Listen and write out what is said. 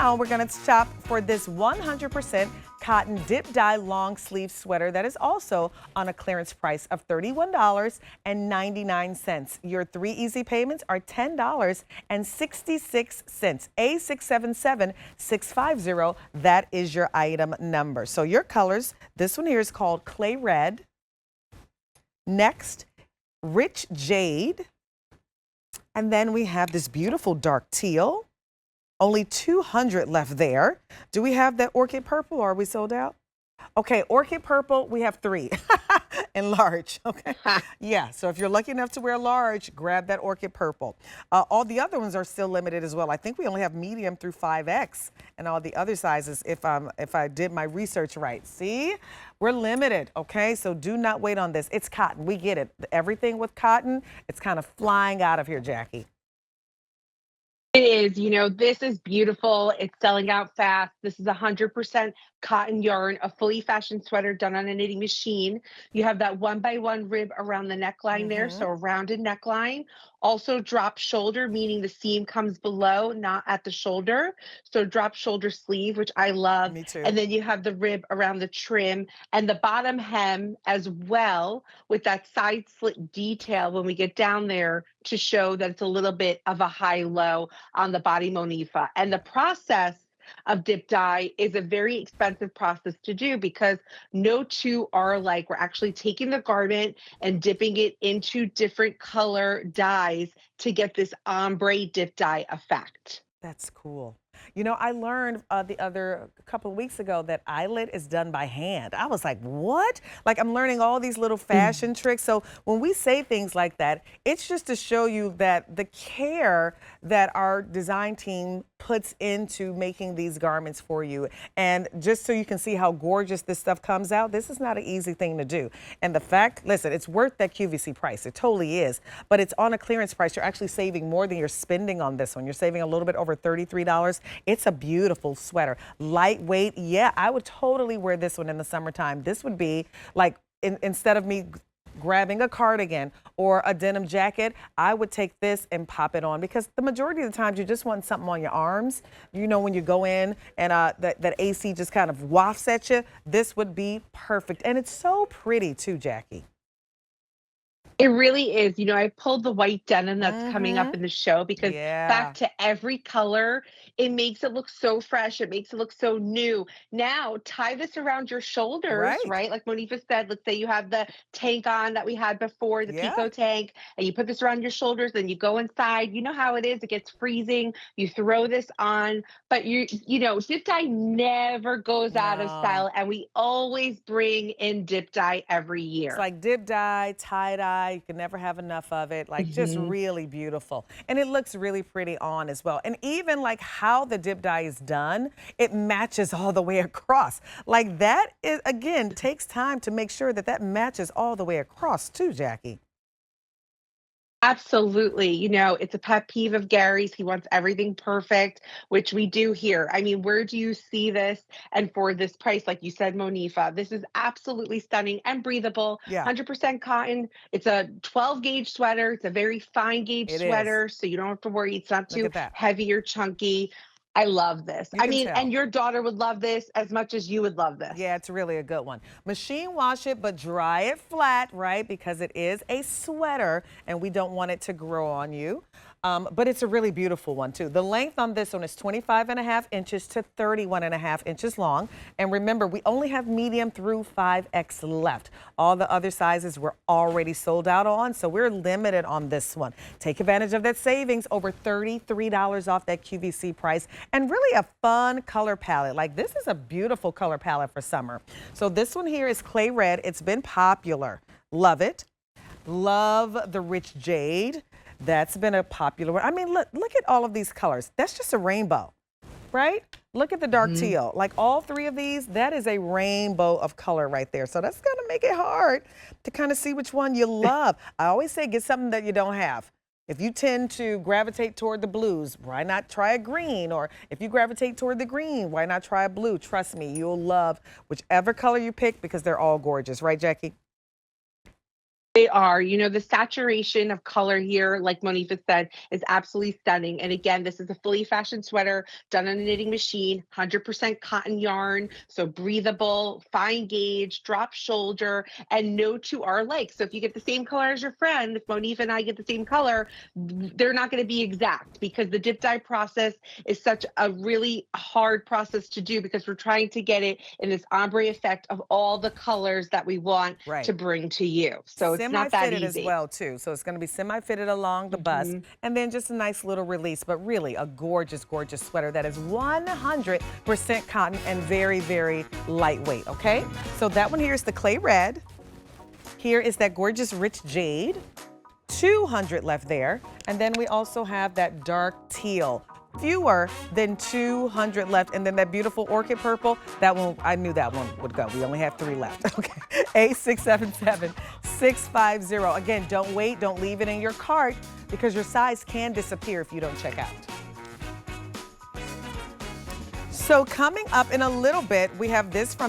now we're going to shop for this 100% cotton dip dye long sleeve sweater that is also on a clearance price of $31.99. Your 3 easy payments are $10.66. A677650, that is your item number. So your colors, this one here is called clay red. Next, rich jade. And then we have this beautiful dark teal. Only 200 left there. Do we have that orchid purple or are we sold out? Okay, orchid purple, we have 3 in large, okay? Yeah, so if you're lucky enough to wear large, grab that orchid purple. All the other ones are still limited as well. I think we only have medium through 5X and all the other sizes if I did my research right. See, we're limited, okay? So do not wait on this. It's cotton, we get it. Everything with cotton, it's kind of flying out of here, Jackie. It is, this is beautiful. It's selling out fast. This is 100% cotton yarn, a fully fashioned sweater done on a knitting machine. You have that 1x1 rib around the neckline there, so a rounded neckline. Also drop shoulder, meaning the seam comes below, not at the shoulder. So drop shoulder sleeve, which I love. Me too. And then you have the rib around the trim and the bottom hem as well with that side slit detail when we get down there to show that it's a little bit of a high-low on the body Monifa. And the process of dip dye is a very expensive process to do because no two are alike. We're actually taking the garment and dipping it into different color dyes to get this ombre dip dye effect. That's cool. You know, I learned a couple of weeks ago that eyelet is done by hand. I was like, what? Like, I'm learning all these little fashion tricks. So when we say things like that, it's just to show you that the care that our design team puts into making these garments for you. And just so you can see how gorgeous this stuff comes out, this is not an easy thing to do. And the fact, listen, it's worth that QVC price. It totally is. But it's on a clearance price. You're actually saving more than you're spending on this one. You're saving a little bit over $33. It's a beautiful sweater. Lightweight. Yeah, I would totally wear this one in the summertime. This would be like, instead of me grabbing a cardigan or a denim jacket, I would take this and pop it on because the majority of the times you just want something on your arms. You know, when you go in and that AC just kind of wafts at you, this would be perfect. And it's so pretty too, Jackie. It really is. I pulled the white denim that's coming up in the show because back to every color, it makes it look so fresh. It makes it look so new. Now, tie this around your shoulders, right? Like Monifa said, let's say you have the tank on that we had before, the Pico tank, and you put this around your shoulders, then you go inside. You know how it is. It gets freezing. You throw this on, but dip dye never goes out of style, and we always bring in dip dye every year. It's like dip dye, tie dye. You can never have enough of it. Like just really beautiful. And it looks really pretty on as well. And even like how the dip dye is done, it matches all the way across. Like that is, again, takes time to make sure that that matches all the way across too, Jackie. Absolutely. It's a pet peeve of Gary's. He wants everything perfect, which we do here. I mean, where do you see this? And for this price, like you said, Monifa, this is absolutely stunning and breathable. 100% cotton. It's a 12 gauge sweater. It's a very fine gauge sweater. So you don't have to worry. It's not too heavy or chunky. I love this. I mean, and your daughter would love this as much as you would love this. Yeah, it's really a good one. Machine wash it, but dry it flat, right? Because it is a sweater and we don't want it to grow on you. But it's a really beautiful one too. The length on this one is 25.5 inches to 31.5 inches long. And remember, we only have medium through 5X left. All the other sizes we're already sold out on, so we're limited on this one. Take advantage of that savings, over $33 off that QVC price, and really a fun color palette. Like this is a beautiful color palette for summer. So this one here is clay red. It's been popular. Love it. Love the rich jade. That's been a popular one. I mean, look at all of these colors. That's just a rainbow, right? Look at the dark teal. Like all 3 of these, that is a rainbow of color right there. So that's going to make it hard to kind of see which one you love. I always say get something that you don't have. If you tend to gravitate toward the blues, why not try a green? Or if you gravitate toward the green, why not try a blue? Trust me, you'll love whichever color you pick because they're all gorgeous. Right, Jackie? They are. You know, the saturation of color here, like Monifa said, is absolutely stunning. And again, this is a fully fashioned sweater done on a knitting machine, 100% cotton yarn, so breathable, fine gauge, drop shoulder, and no two are alike. So if you get the same color as your friend, if Monifa and I get the same color, they're not going to be exact because the dip dye process is such a really hard process to do because we're trying to get it in this ombre effect of all the colors that we want to Right. bring to you. So it's not that Semi-fitted as easy. well too. So it's going to be semi-fitted along the bust Mhm. and then just a nice little release, but really a gorgeous, gorgeous sweater that is 100% cotton and very, very lightweight, okay? So that one here is the clay red. Here is that gorgeous rich jade. 200 left there. And then we also have that dark teal. Fewer than 200 left. And then that beautiful orchid purple, that one, I knew that one would go. We only have 3 left. Okay, 8677-650. Again, don't wait, don't leave it in your cart because your size can disappear if you don't check out. So coming up in a little bit, we have this from